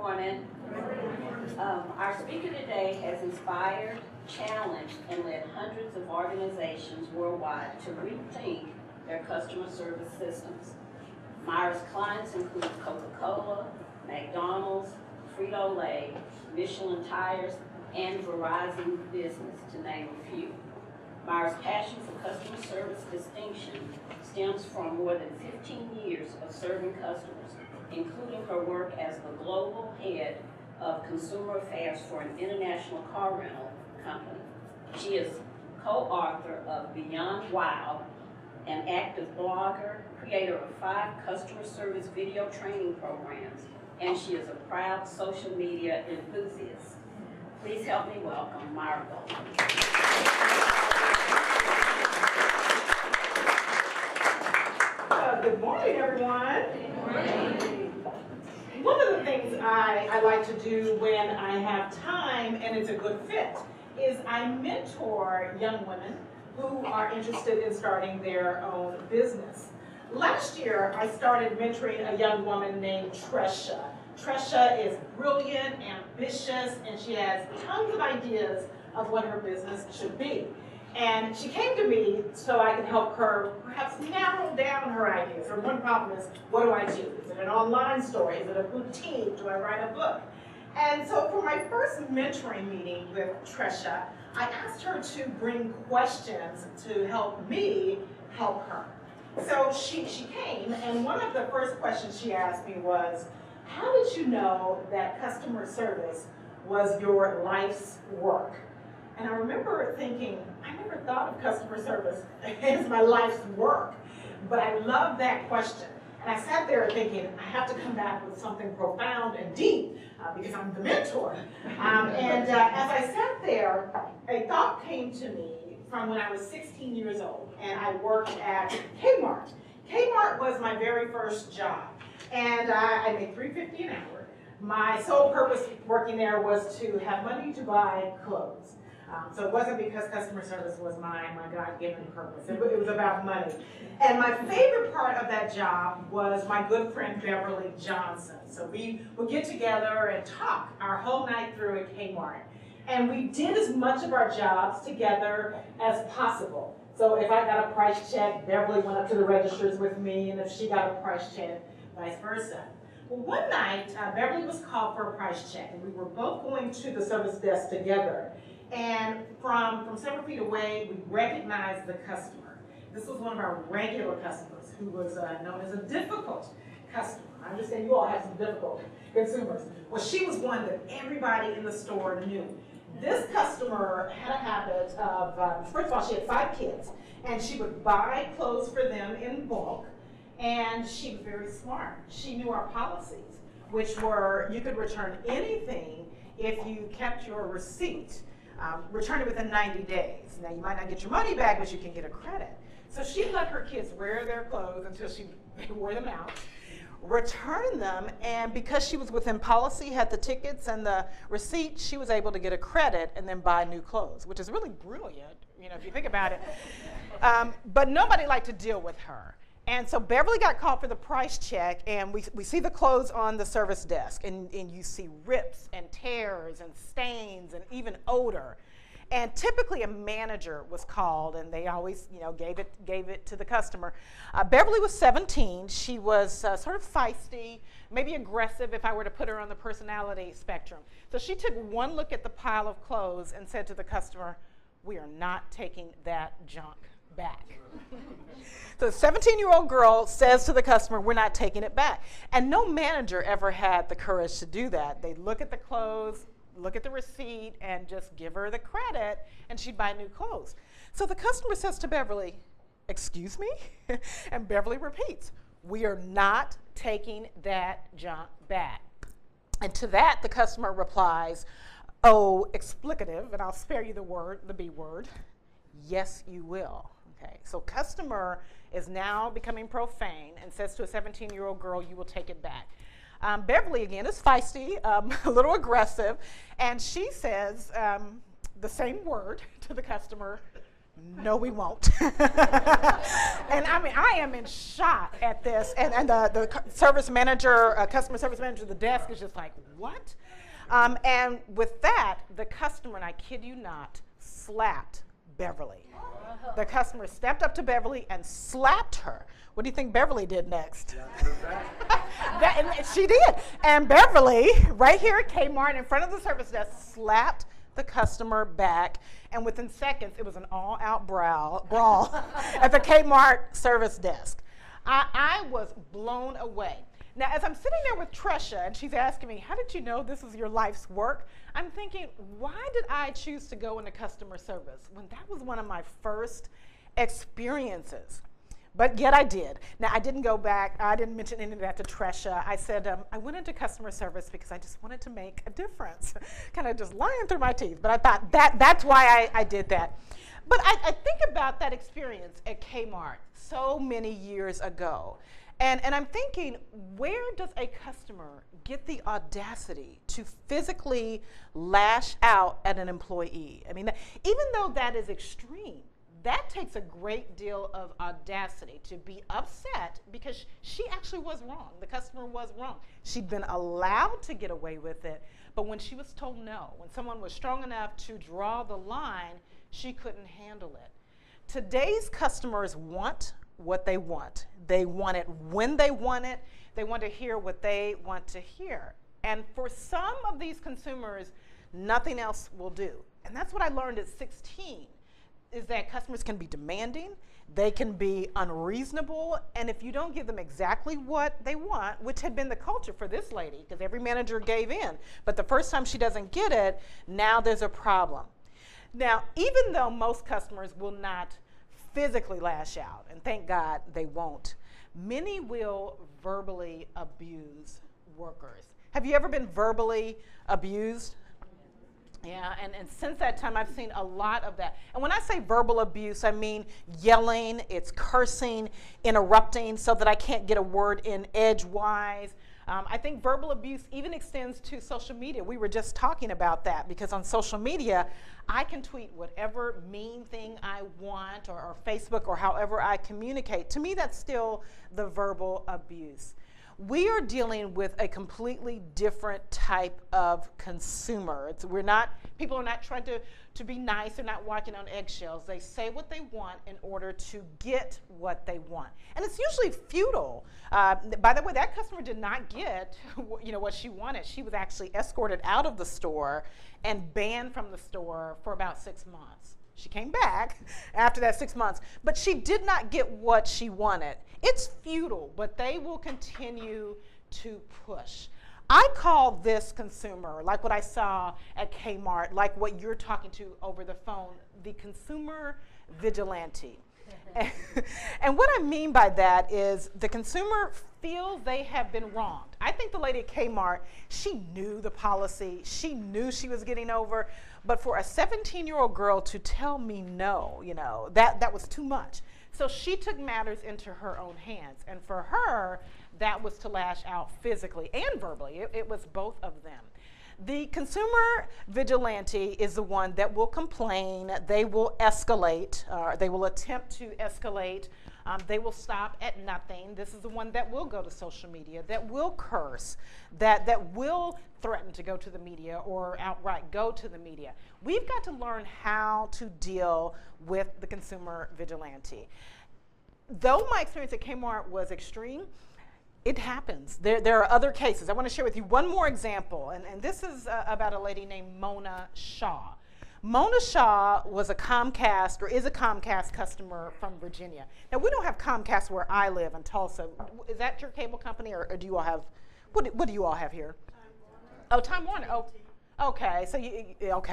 morning. Our speaker today has inspired, challenged, and led hundreds of organizations worldwide to rethink their customer service systems. Myra's clients include Coca-Cola, McDonald's, Frito-Lay, Michelin Tires, and Verizon Business, to name a few. Myra's passion for customer service distinction stems from more than 15 years of serving customers, including her work as the global head of consumer affairs for an international car rental company. She is co-author of Beyond Wow, an active blogger, creator of 5 customer service video training programs, and she is a proud social media enthusiast. Please help me welcome Myra. Good morning, everyone. Good morning. One of the things I like to do when I have time and it's a good fit is I mentor young women who are interested in starting their own business. Last year, I started mentoring a young woman named Tresha. Tresha is brilliant, ambitious, and she has tons of ideas of what her business should be. And she came to me so I could help her perhaps narrow down her ideas. Her one problem is, what do I do? Is it an online store? Is it a boutique? Do I write a book? And so for my first mentoring meeting with Tresha, I asked her to bring questions to help me help her. So she came, and one of the first questions she asked me was, how did you know that customer service was your life's work? And I remember thinking, I never thought of customer service as my life's work, but I love that question. And I sat there thinking, I have to come back with something profound and deep because I'm the mentor. As I sat there, a thought came to me from when I was 16 years old, and I worked at Kmart. Kmart was my very first job, and I made $3.50 an hour. My sole purpose working there was to have money to buy clothes. So it wasn't because customer service was my God-given purpose. It was about money. And my favorite part of that job was my good friend Beverly Johnson. So we would get together and talk our whole night through at Kmart. And we did as much of our jobs together as possible. So if I got a price check, Beverly went up to the registers with me, and if she got a price check, vice versa. Well, one night, Beverly was called for a price check, and we were both going to the service desk together. And from several feet away, we recognized the customer. This was one of our regular customers who was known as a difficult customer. I understand you all have some difficult consumers. Well, she was one that everybody in the store knew. This customer had a habit of, first of all, she had 5 kids, and she would buy clothes for them in bulk, and she was very smart. She knew our policies, which were you could return anything if you kept your receipt. Return it within 90 days. Now, you might not get your money back, but you can get a credit. So she let her kids wear their clothes until she wore them out, return them, and because she was within policy, had the tickets and the receipt, she was able to get a credit and then buy new clothes, which is really brilliant, if you think about it. But nobody liked to deal with her. And so Beverly got called for the price check, and we see the clothes on the service desk, and you see rips and tears and stains and even odor. And typically a manager was called, and they always gave it to the customer. Beverly was 17. She was sort of feisty, maybe aggressive if I were to put her on the personality spectrum. So she took one look at the pile of clothes and said to the customer, "We are not taking that junk back." So the 17-year-old girl says to the customer, "We're not taking it back." And no manager ever had the courage to do that. They'd look at the clothes, look at the receipt, and just give her the credit, and she'd buy new clothes. So the customer says to Beverly, "Excuse me?" And Beverly repeats, "We are not taking that junk back." And to that, the customer replies, oh, explicative, and I'll spare you the B word, "Yes, you will." Okay, so customer is now becoming profane and says to a 17-year-old girl, "You will take it back." Beverly, again, is feisty, a little aggressive, and she says the same word to the customer, no, we won't. And I mean, I am in shock at this. And the service manager, customer service manager at the desk is just like, what? And with that, the customer, and I kid you not, slapped Beverly. The customer stepped up to Beverly and slapped her. What do you think Beverly did next? And she did. And Beverly, right here at Kmart in front of the service desk, slapped the customer back. And within seconds, it was an all-out brawl at the Kmart service desk. I was blown away. Now, as I'm sitting there with Tresha, and she's asking me, how did you know this was your life's work? I'm thinking, why did I choose to go into customer service when that was one of my first experiences? But yet I did. Now, I didn't go back. I didn't mention any of that to Tresha. I said, I went into customer service because I just wanted to make a difference. Kind of just lying through my teeth. But I thought that's why I did that. But I think about that experience at Kmart so many years ago. And I'm thinking, where does a customer get the audacity to physically lash out at an employee? I mean, even though that is extreme, that takes a great deal of audacity to be upset because she actually was wrong. The customer was wrong. She'd been allowed to get away with it, but when she was told no, when someone was strong enough to draw the line, she couldn't handle it. Today's customers want what they want. They want it when they want it. They want to hear what they want to hear. And for some of these consumers, nothing else will do. And that's what I learned at 16, is that customers can be demanding, they can be unreasonable, and if you don't give them exactly what they want, which had been the culture for this lady, because every manager gave in, but the first time she doesn't get it, now there's a problem. Now, even though most customers will not physically lash out, and thank God they won't, many will verbally abuse workers. Have you ever been verbally abused? Yeah, and since that time, I've seen a lot of that. And when I say verbal abuse, I mean yelling, it's cursing, interrupting so that I can't get a word in edgewise. I think verbal abuse even extends to social media. We were just talking about that because on social media, I can tweet whatever mean thing I want or Facebook or however I communicate. To me, that's still the verbal abuse. We are dealing with a completely different type of consumer. People are not trying to be nice. They're not walking on eggshells. They say what they want in order to get what they want. And it's usually futile. By the way, that customer did not get what she wanted. She was actually escorted out of the store and banned from the store for about 6 months. She came back after that 6 months, but she did not get what she wanted. It's futile, but they will continue to push. I call this consumer, like what I saw at Kmart, like what you're talking to over the phone, the consumer vigilante. And what I mean by that is the consumer feels they have been wronged. I think the lady at Kmart, she knew the policy. She knew she was getting over. But for a 17-year-old girl to tell me no, that was too much. So she took matters into her own hands. And for her, that was to lash out physically and verbally. It was both of them. The consumer vigilante is the one that will complain, they will escalate, they will attempt to escalate, they will stop at nothing. This is the one that will go to social media, that will curse, that will threaten to go to the media or outright go to the media. We've got to learn how to deal with the consumer vigilante. Though my experience at Kmart was extreme, it happens. There are other cases. I want to share with you one more example, and this is about a lady named Mona Shaw. Mona Shaw was a Comcast, or is a Comcast customer from Virginia. Now, we don't have Comcast where I live in Tulsa. Is that your cable company, or do you all have, what do you all have here? Time Warner. Oh, okay. So,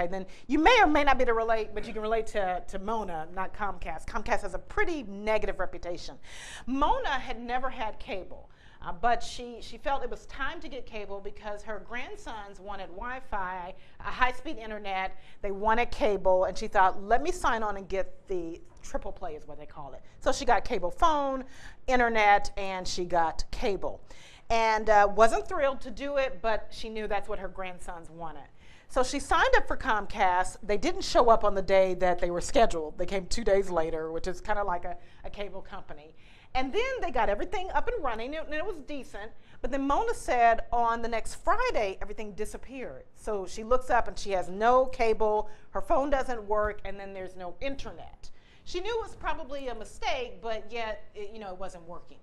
then you may or may not be able to relate, but you can relate to Mona, not Comcast. Comcast has a pretty negative reputation. Mona had never had cable. But she felt it was time to get cable because her grandsons wanted Wi-Fi, a high-speed internet, they wanted cable, and she thought, let me sign on and get the triple play is what they call it. So she got cable phone, internet, and she got cable. And wasn't thrilled to do it, but she knew that's what her grandsons wanted. So she signed up for Comcast. They didn't show up on the day that they were scheduled. They came 2 days later, which is kind of like a cable company. And then they got everything up and running, and it was decent. But then Mona said on the next Friday, everything disappeared. So she looks up and she has no cable, her phone doesn't work, and then there's no internet. She knew it was probably a mistake, but yet it wasn't working.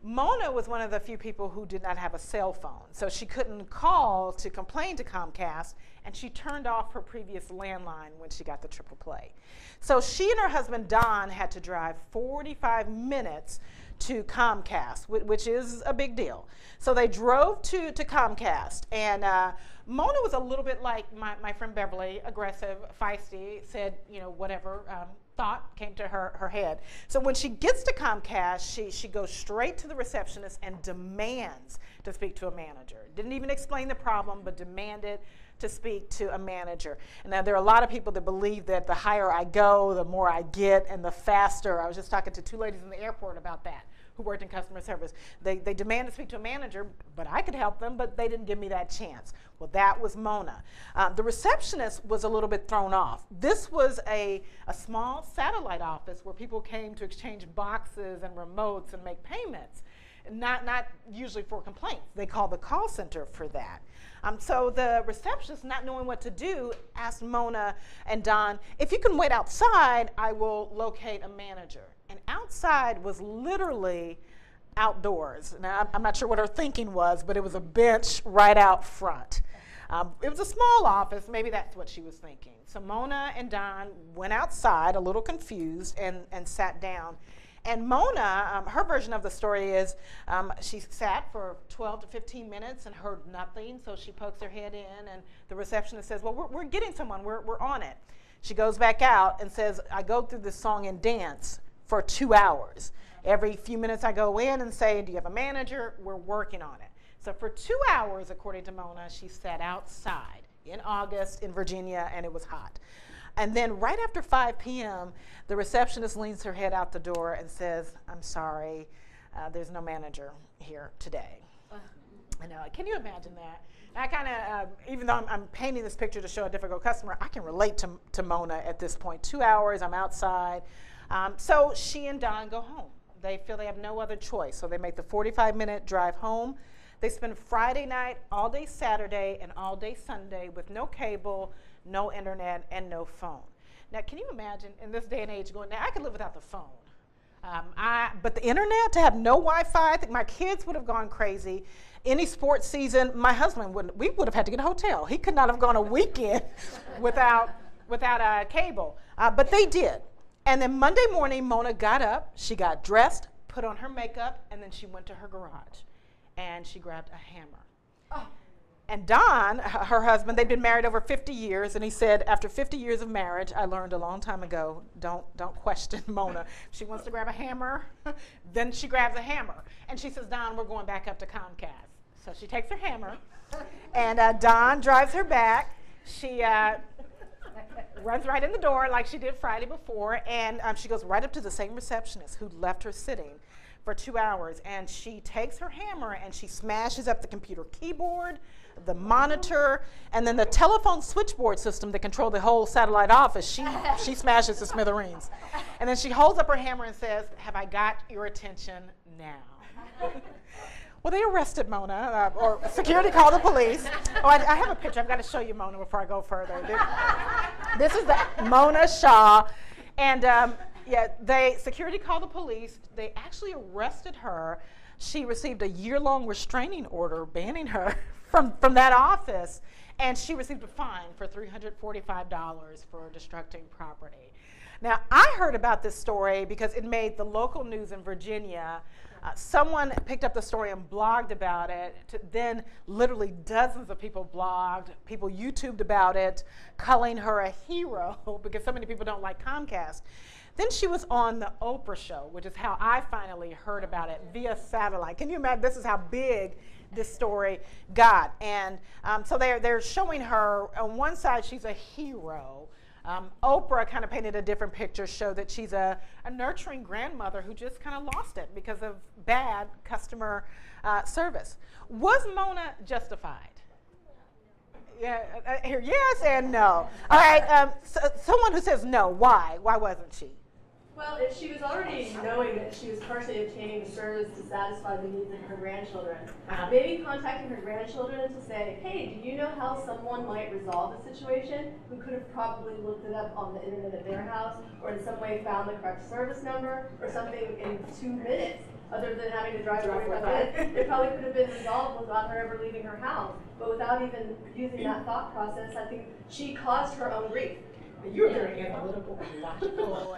Mona was one of the few people who did not have a cell phone, so she couldn't call to complain to Comcast, and she turned off her previous landline when she got the triple play. So she and her husband, Don, had to drive 45 minutes to Comcast, which is a big deal. So they drove to Comcast, and Mona was a little bit like my friend Beverly, aggressive, feisty, said, whatever thought came to her head. So when she gets to Comcast, she goes straight to the receptionist and demands to speak to a manager. Didn't even explain the problem, but demanded to speak to a manager. And now there are a lot of people that believe that the higher I go, the more I get, and the faster. I was just talking to 2 ladies in the airport about that who worked in customer service. They demanded to speak to a manager, but I could help them, but they didn't give me that chance. Well, that was Mona. The receptionist was a little bit thrown off. This was a small satellite office where people came to exchange boxes and remotes and make payments, not usually for complaints. They called the call center for that. So the receptionist, not knowing what to do, asked Mona and Don, if you can wait outside, I will locate a manager. And outside was literally outdoors. Now, I'm not sure what her thinking was, but it was a bench right out front. It was a small office. Maybe that's what she was thinking. So Mona and Don went outside, a little confused, and sat down. And Mona, her version of the story is she sat for 12 to 15 minutes and heard nothing, so she pokes her head in, and the receptionist says, well, we're getting someone. We're on it. She goes back out and says, I go through this song and dance for 2 hours. Every few minutes I go in and say, do you have a manager? We're working on it. So for 2 hours, according to Mona, she sat outside in August in Virginia, and it was hot. And then right after 5 p.m., the receptionist leans her head out the door and says, I'm sorry, there's no manager here today. I know, can you imagine that? I kind of, even though I'm painting this picture to show a difficult customer, I can relate to Mona at this point. 2 hours, I'm outside. So she and Don go home. They feel they have no other choice, so they make the 45-minute drive home. They spend Friday night, all day Saturday, and all day Sunday with no cable, no internet, and no phone. Now, can you imagine in this day and age going, now I could live without the phone. But the internet, to have no Wi-Fi, I think my kids would have gone crazy. Any sports season, my husband we would have had to get a hotel. He could not have gone a weekend without cable, but they did. And then Monday morning, Mona got up, she got dressed, put on her makeup, and then she went to her garage, and she grabbed a hammer. Oh. And Don, her husband, they'd been married over 50 years, and he said, after 50 years of marriage, I learned a long time ago, don't question Mona. If she wants to grab a hammer, then she grabs a hammer. And she says, Don, we're going back up to Comcast. So she takes her hammer, and Don drives her back. She runs right in the door like she did Friday before, and she goes right up to the same receptionist who left her sitting for 2 hours, and she takes her hammer and she smashes up the computer keyboard, the monitor, and then the telephone switchboard system that controlled the whole satellite office. She smashes to smithereens. And then she holds up her hammer and says, have I got your attention now? Well, they arrested Mona, or security called the police. Oh, I have a picture. I've got to show you Mona before I go further. This is the Mona Shaw. And security called the police. They actually arrested her. She received a year-long restraining order banning her from that office. And she received a fine for $345 for destructing property. Now, I heard about this story because it made the local news in Virginia. Someone picked up the story and blogged about it. Then literally dozens of people blogged, people YouTubed about it, calling her a hero because so many people don't like Comcast. Then she was on the Oprah show, which is how I finally heard about it via satellite. Can you imagine? This is how big this story got. And so they're showing her, on one side, she's a hero. Oprah kind of painted a different picture, showed that she's a nurturing grandmother who just kind of lost it because of bad customer service. Was Mona justified? Yeah, I hear yes and no. All right, someone who says no, why? Why wasn't she? Well, if she was already knowing that she was partially obtaining the service to satisfy the needs of her grandchildren, maybe contacting her grandchildren to say, hey, do you know how someone might resolve the situation who could have probably looked it up on the internet at their house or in some way found the correct service number or something in 2 minutes, other than having to drive 45 minutes. It probably could have been resolved without her ever leaving her house. But without even using that thought process, I think she caused her own grief. You're very analytical and logical.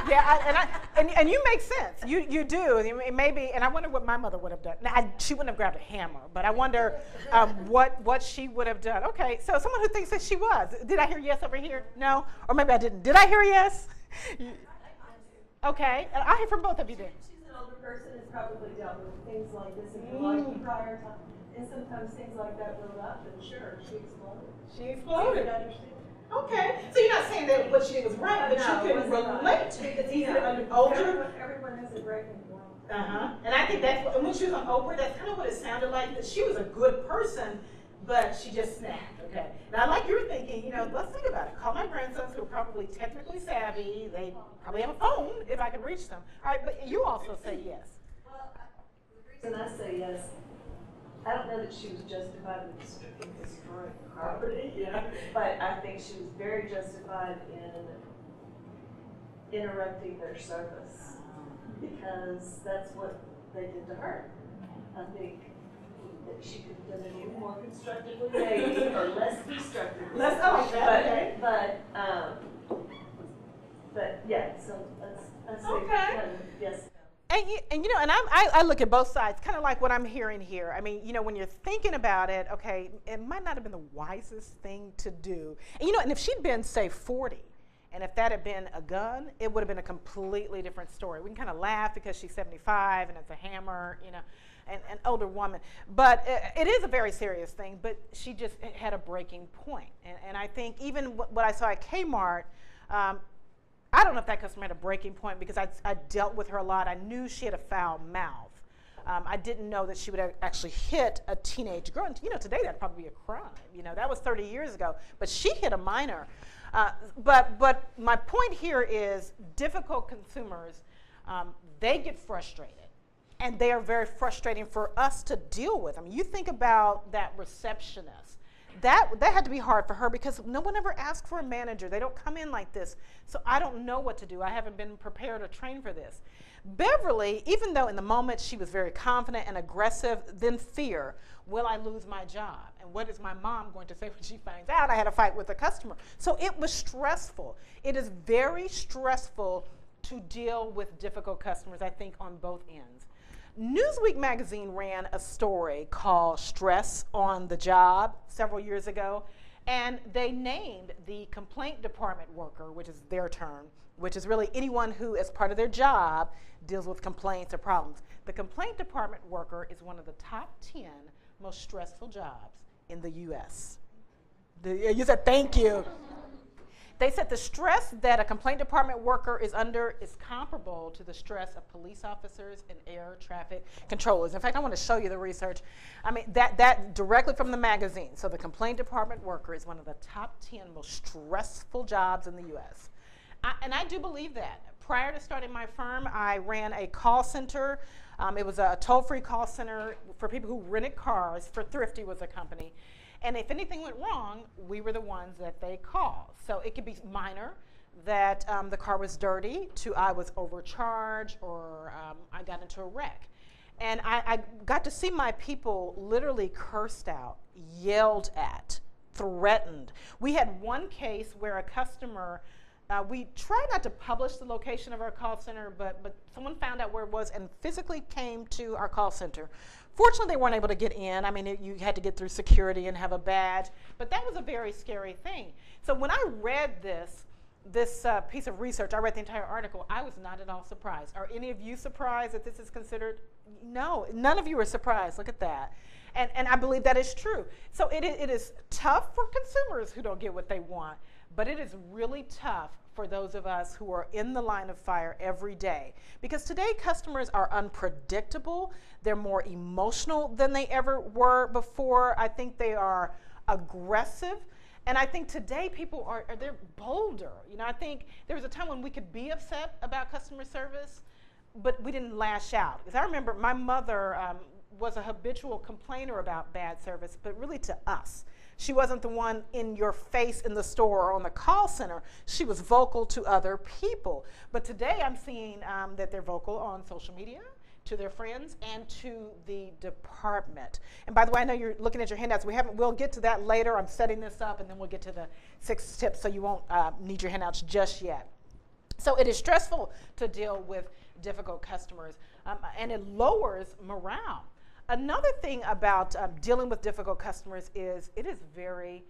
Yeah, and you make sense. You do. Maybe, and I wonder what my mother would have done. Now, she wouldn't have grabbed a hammer, but I wonder what she would have done. Okay, so someone who thinks that she was. Did I hear yes over here? No? Or maybe I didn't. Did I hear yes? Okay, and I hear from both of you then. She's an older person who's probably dealt with things like this in her life prior time. And sometimes things like that blow up, and sure, she exploded. She exploded. Understand. Okay, so you're not saying that what she did was right, but you can relate to it. It's easy to older. Everyone has a breaking point. And I think that's what, and when she was on Oprah, that's kind of what it sounded like, that she was a good person, but she just snapped, okay? Now, like you're thinking, let's think about it. Call my grandsons who are probably technically savvy. They probably have a phone if I can reach them. All right, but you also say yes. Well, the reason I say yes, I don't know that she was justified in destroying property, but I think she was very justified in interrupting their service because that's what they did to her. I think that she could have done it even more constructively, maybe, or less destructively. Let's go. But yeah, so let's say Okay. Yes. And I look at both sides, kind of like what I'm hearing here. I mean, when you're thinking about it, okay, it might not have been the wisest thing to do. And if she'd been, say, 40, and if that had been a gun, it would have been a completely different story. We can kind of laugh because she's 75 and it's a hammer, an older woman. But it is a very serious thing, but she just had a breaking point. And I think even what I saw at Kmart, I don't know if that customer had a breaking point because I dealt with her a lot. I knew she had a foul mouth. I didn't know that she would actually hit a teenage girl. And, today that'd probably be a crime. That was 30 years ago. But she hit a minor. But my point here is difficult consumers, they get frustrated. And they are very frustrating for us to deal with. I mean, you think about that receptionist. That had to be hard for her because no one ever asked for a manager. They don't come in like this. So I don't know what to do. I haven't been prepared or trained for this. Beverly, even though in the moment she was very confident and aggressive, then fear. Will I lose my job? And what is my mom going to say when she finds out I had a fight with a customer? So it was stressful. It is very stressful to deal with difficult customers, I think, on both ends. Newsweek magazine ran a story called Stress on the Job several years ago, and they named the complaint department worker, which is their term, which is really anyone who, as part of their job, deals with complaints or problems. The complaint department worker is one of the top 10 most stressful jobs in the U.S. You said thank you. They said the stress that a complaint department worker is under is comparable to the stress of police officers and air traffic controllers. In fact, I want to show you the research. I mean, that directly from the magazine. So the complaint department worker is one of the top 10 most stressful jobs in the U.S. And I do believe that. Prior to starting my firm, I ran a call center. It was a toll-free call center for people who rented cars. For Thrifty was a company. And if anything went wrong, we were the ones that they called. So it could be minor, that the car was dirty, to I was overcharged, or I got into a wreck. And I got to see my people literally cursed out, yelled at, threatened. We had one case where a customer, we tried not to publish the location of our call center, but someone found out where it was and physically came to our call center. Fortunately, they weren't able to get in. I mean, you had to get through security and have a badge, but that was a very scary thing. So when I read this piece of research, I read the entire article, I was not at all surprised. Are any of you surprised that this is considered? No, none of you are surprised. Look at that. And I believe that is true. So it is tough for consumers who don't get what they want, but it is really tough for those of us who are in the line of fire every day. Because today customers are unpredictable. They're more emotional than they ever were before. I think they are aggressive. And I think today people they're bolder. You know, I think there was a time when we could be upset about customer service, but we didn't lash out. Because I remember my mother was a habitual complainer about bad service, but really to us. She wasn't the one in your face in the store or on the call center. She was vocal to other people. But today I'm seeing that they're vocal on social media, to their friends, and to the department. And by the way, I know you're looking at your handouts. We'll get to that later. I'm setting this up, and then we'll get to the 6 tips, so you won't need your handouts just yet. So it is stressful to deal with difficult customers, and it lowers morale. Another thing about dealing with difficult customers is it is very,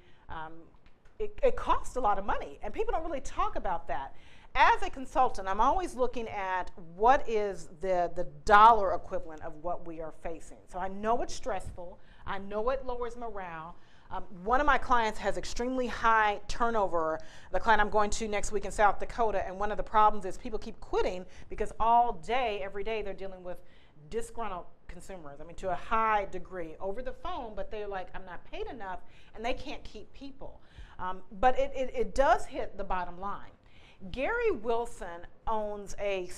it costs a lot of money, and people don't really talk about that. As a consultant, I'm always looking at what is the dollar equivalent of what we are facing. So I know it's stressful. I know it lowers morale. One of my clients has extremely high turnover, the client I'm going to next week in South Dakota, and one of the problems is people keep quitting because all day, every day, they're dealing with disgruntled consumers. I mean, to a high degree over the phone, but they're like, I'm not paid enough, and they can't keep people. But it does hit the bottom line. Gary Wilson owns a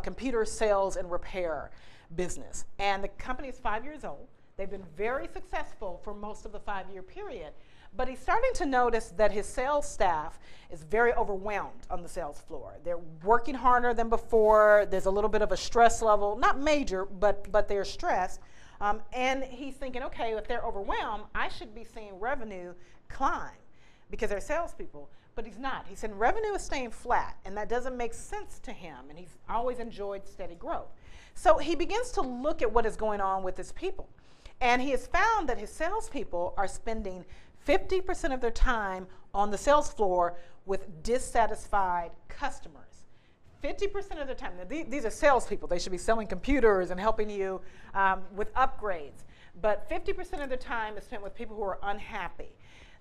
computer sales and repair business, and the company is 5 years old. They've been very successful for most of the 5-year period, but he's starting to notice that his sales staff is very overwhelmed on the sales floor. They're working harder than before. There's a little bit of a stress level, not major, but they're stressed. And he's thinking, okay, if they're overwhelmed, I should be seeing revenue climb because they're salespeople. But he's not. He said revenue is staying flat, and that doesn't make sense to him, and he's always enjoyed steady growth. So he begins to look at what is going on with his people, and he has found that his salespeople are spending 50% of their time on the sales floor with dissatisfied customers. 50% of their time. Now, these are salespeople. They should be selling computers and helping you with upgrades. But 50% of their time is spent with people who are unhappy.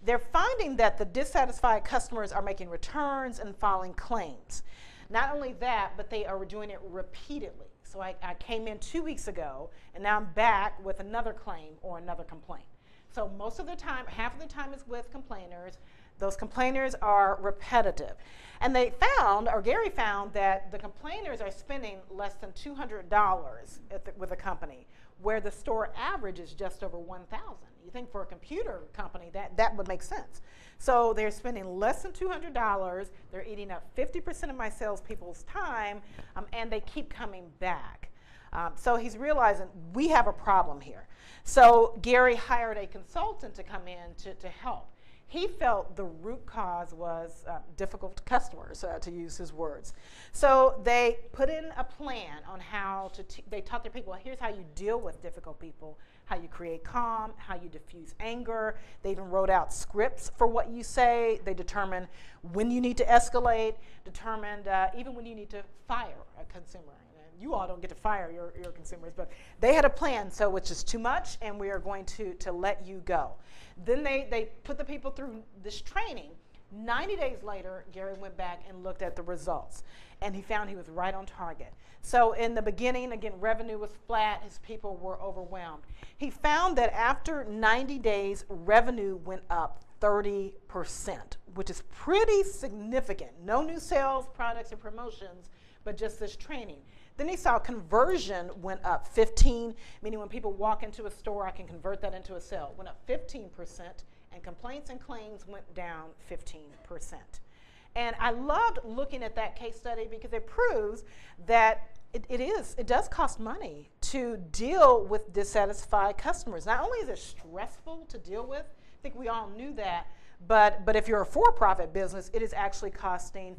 They're finding that the dissatisfied customers are making returns and filing claims. Not only that, but they are doing it repeatedly. So I came in 2 weeks ago, and now I'm back with another claim or another complaint. So most of the time, half of the time is with complainers. Those complainers are repetitive. And they found, or Gary found, that the complainers are spending less than $200 with a company, where the store average is just over $1,000. You think for a computer company that would make sense. So they're spending less than $200. They're eating up 50% of my salespeople's time, and they keep coming back. So he's realizing we have a problem here. So Gary hired a consultant to come in to help. He felt the root cause was difficult customers, to use his words. So they put in a plan on how they taught their people, here's how you deal with difficult people, how you create calm, how you diffuse anger. They even wrote out scripts for what you say. They determined when you need to escalate, determined even when you need to fire a consumer. You all don't get to fire your consumers, but they had a plan, so which is too much, and we are going to let you go. Then they put the people through this training. 90 days later, Gary went back and looked at the results, and he found he was right on target. So in the beginning, again, revenue was flat. His people were overwhelmed. He found that after 90 days, revenue went up 30%, which is pretty significant. No new sales, products, or promotions, but just this training. Then he saw conversion went up 15, meaning when people walk into a store, I can convert that into a sale. Went up 15%, and complaints and claims went down 15%. And I loved looking at that case study because it proves that it does cost money to deal with dissatisfied customers. Not only is it stressful to deal with, I think we all knew that, but if you're a for-profit business, it is actually costing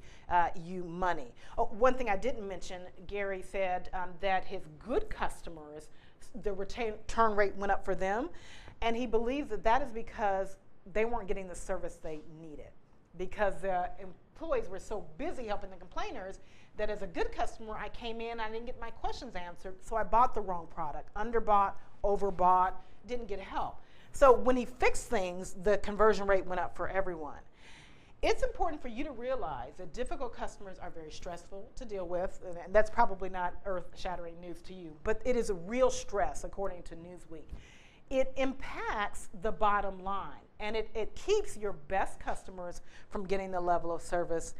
you money. Oh, one thing I didn't mention, Gary said that his good customers, the return rate went up for them, and he believes that is because they weren't getting the service they needed, because the employees were so busy helping the complainers that as a good customer, I came in, I didn't get my questions answered, so I bought the wrong product, underbought, overbought, didn't get help. So when he fixed things, the conversion rate went up for everyone. It's important for you to realize that difficult customers are very stressful to deal with, and that's probably not earth-shattering news to you, but it is a real stress according to Newsweek. it impacts the bottom line. And it keeps your best customers from getting the level of service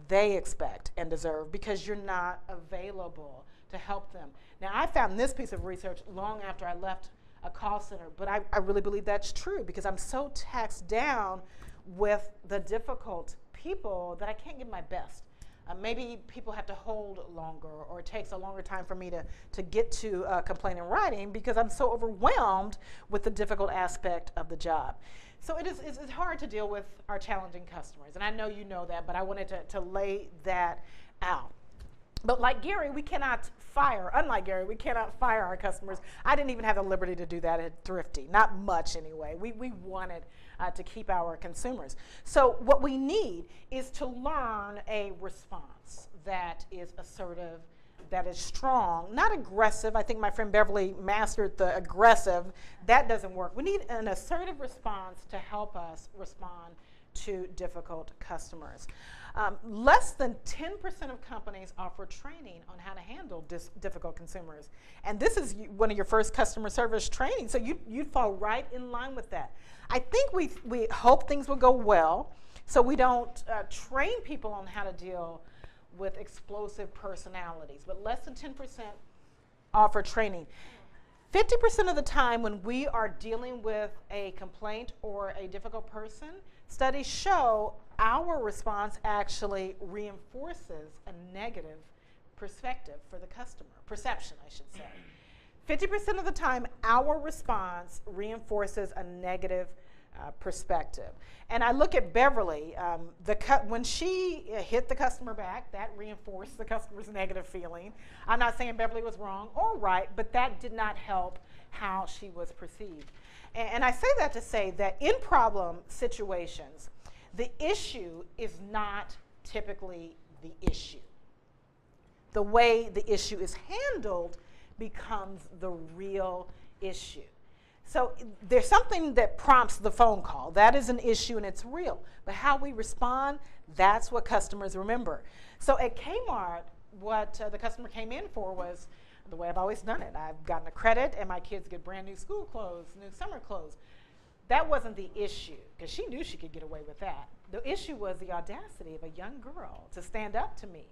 they expect and deserve because you're not available to help them. Now, I found this piece of research long after I left a call center, but I really believe that's true because I'm so taxed down with the difficult people that I can't give my best. Maybe people have to hold longer, or it takes a longer time for me to get to complaint in writing because I'm so overwhelmed with the difficult aspect of the job. So it's hard to deal with our challenging customers, and I know you know that, but I wanted to lay that out. But like Gary, we cannot fire, unlike Gary, we cannot fire our customers. I didn't even have the liberty to do that at Thrifty, not much anyway. We wanted to keep our consumers. So what we need is to learn a response that is assertive, that is strong, not aggressive. I think my friend Beverly mastered the aggressive. That doesn't work. We need an assertive response to help us respond to difficult customers. Less than 10% of companies offer training on how to handle difficult consumers. And this is one of your first customer service training, so you'd fall right in line with that. I think we hope things will go well, so we don't train people on how to deal with explosive personalities, but less than 10% offer training. 50% of the time when we are dealing with a complaint or a difficult person, studies show our response actually reinforces a negative perspective for the customer, perception, I should say. 50% of the time, our response reinforces a negative perspective. And I look at Beverly, when she hit the customer back, that reinforced the customer's negative feeling. I'm not saying Beverly was wrong or right, but that did not help how she was perceived. And I say that to say that in problem situations, the issue is not typically the issue. The way the issue is handled becomes the real issue. So there's something that prompts the phone call. That is an issue and it's real. But how we respond, that's what customers remember. So at Kmart, what the customer came in for was the way I've always done it. I've gotten a credit and my kids get brand new school clothes, new summer clothes. That wasn't the issue, because she knew she could get away with that. The issue was the audacity of a young girl to stand up to me.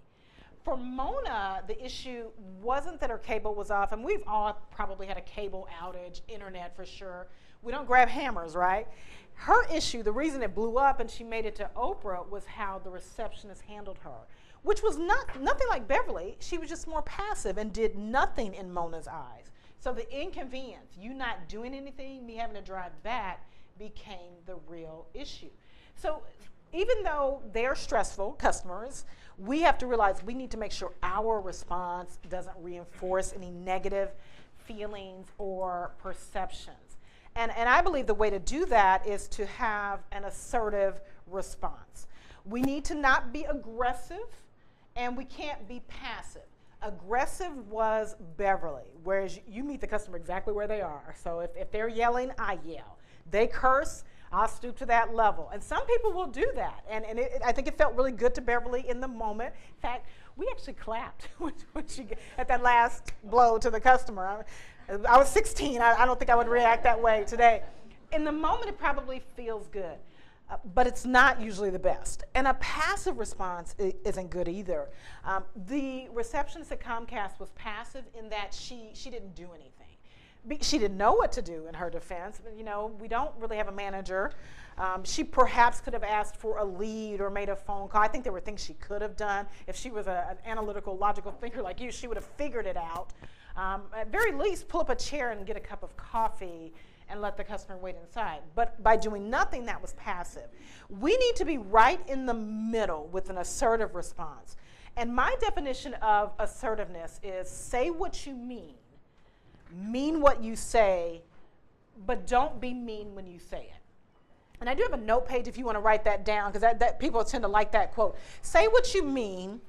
For Mona, the issue wasn't that her cable was off, and we've all probably had a cable outage, internet for sure. We don't grab hammers, right? Her issue, the reason it blew up and she made it to Oprah, was how the receptionist handled her, which was nothing like Beverly. She was just more passive and did nothing in Mona's eyes. So the inconvenience, you not doing anything, me having to drive back, became the real issue. So even though they're stressful customers, we have to realize we need to make sure our response doesn't reinforce any negative feelings or perceptions. And I believe the way to do that is to have an assertive response. We need to not be aggressive, and we can't be passive. Aggressive was Beverly, whereas you meet the customer exactly where they are. So if they're yelling, I yell. They curse, I'll stoop to that level. And some people will do that. And I think it felt really good to Beverly in the moment. In fact, we actually clapped when she at that last blow to the customer. I was 16. I don't think I would react that way today. In the moment, it probably feels good. But it's not usually the best. And a passive response isn't good either. The receptionist at Comcast was passive in that she didn't do anything. She didn't know what to do in her defense. But, you know, we don't really have a manager. She perhaps could have asked for a lead or made a phone call. I think there were things she could have done. If she was an analytical, logical thinker like you, she would have figured it out. At very least, pull up a chair and get a cup of coffee and let the customer wait inside. But by doing nothing, that was passive. We need to be right in the middle with an assertive response. And my definition of assertiveness is say what you mean what you say, but don't be mean when you say it. And I do have a note page if you want to write that down, because that people tend to like that quote. Say what you mean,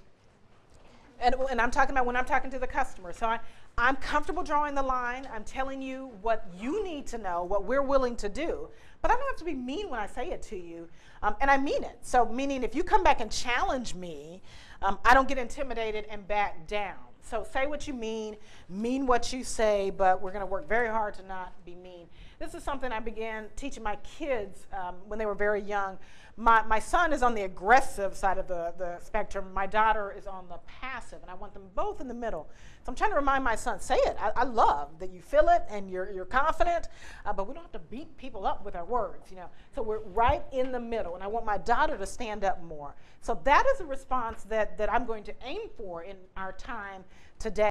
and I'm talking about when I'm talking to the customer. So I'm comfortable drawing the line. I'm telling you what you need to know, what we're willing to do. But I don't have to be mean when I say it to you. And I mean it. So meaning if you come back and challenge me, I don't get intimidated and back down. So say what you mean what you say, but we're going to work very hard to not be mean. This is something I began teaching my kids when they were very young. My son is on the aggressive side of the spectrum. My daughter is on the passive, and I want them both in the middle. So I'm trying to remind my son, say it. I love that you feel it and you're confident, but we don't have to beat people up with our words, you know. So we're right in the middle, and I want my daughter to stand up more. So that is a response that I'm going to aim for in our time today.